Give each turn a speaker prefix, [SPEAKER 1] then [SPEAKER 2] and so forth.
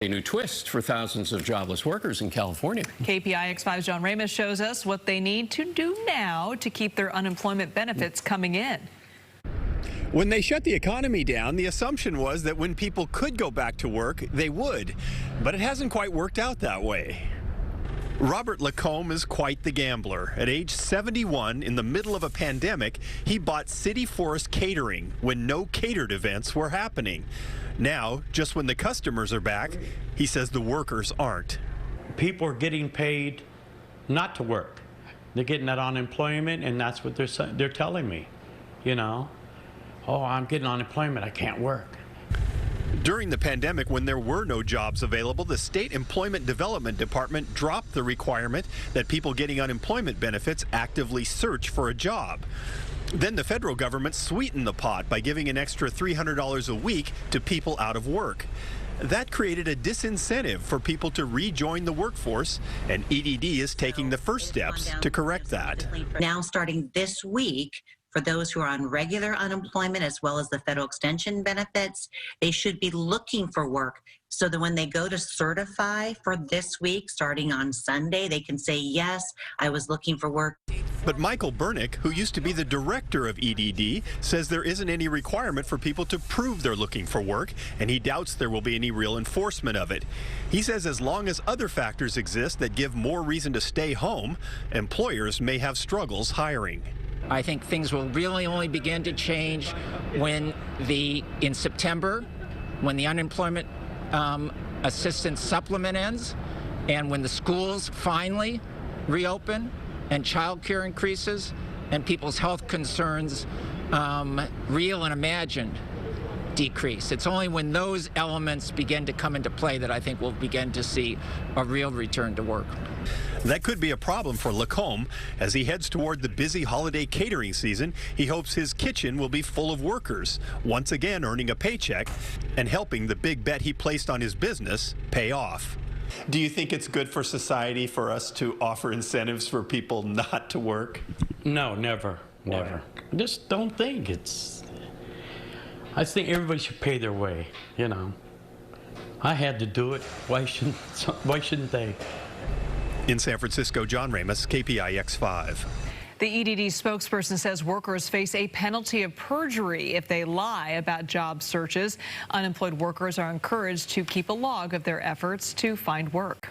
[SPEAKER 1] A new twist for thousands of jobless workers in California.
[SPEAKER 2] KPIX 5's John Ramos shows us what they need to do now to keep their unemployment benefits coming in.
[SPEAKER 3] When they shut the economy down, the assumption was that when people could go back to work, they would. But it hasn't quite worked out that way. Robert Lacombe is quite the gambler. At age 71, in the middle of a pandemic, he bought City Forest Catering when no catered events were happening. Now, just when the customers are back, he says the workers aren't.
[SPEAKER 4] People are getting paid not to work. They're getting that unemployment, and that's what they're telling me, you know. Oh, I'm getting unemployment, I can't work.
[SPEAKER 3] During the pandemic, when there were no jobs available, the State Employment Development Department dropped the requirement that people getting unemployment benefits actively search for a job. Then the federal government sweetened the pot by giving an extra $300 a week to people out of work. That created a disincentive for people to rejoin the workforce, and EDD is taking the first steps to correct that.
[SPEAKER 5] Now, starting this week, for those who are on regular unemployment as well as the federal extension benefits, they should be looking for work so that when they go to certify for this week, starting on Sunday, they can say, yes, I was looking for work.
[SPEAKER 3] But Michael Bernick, who used to be the director of EDD, says there isn't any requirement for people to prove they're looking for work, and he doubts there will be any real enforcement of it. He says as long as other factors exist that give more reason to stay home, employers may have struggles hiring.
[SPEAKER 6] I think things will really only begin to change when in September, when the unemployment assistance supplement ends, and when the schools finally reopen and child care increases and people's health concerns, real and imagined, decrease. It's only when those elements begin to come into play that I think we'll begin to see a real return to work.
[SPEAKER 3] That could be a problem for Lacombe. As he heads toward the busy holiday catering season, he hopes his kitchen will be full of workers, once again earning a paycheck and helping the big bet he placed on his business pay off. Do you think it's good for society for us to offer incentives for people not to work?
[SPEAKER 4] No, never, never. Just don't think it's... I think everybody should pay their way, you know. I had to do it. Why shouldn't they?
[SPEAKER 3] In San Francisco, John Ramos, KPIX 5.
[SPEAKER 2] The EDD spokesperson says workers face a penalty of perjury if they lie about job searches. Unemployed workers are encouraged to keep a log of their efforts to find work.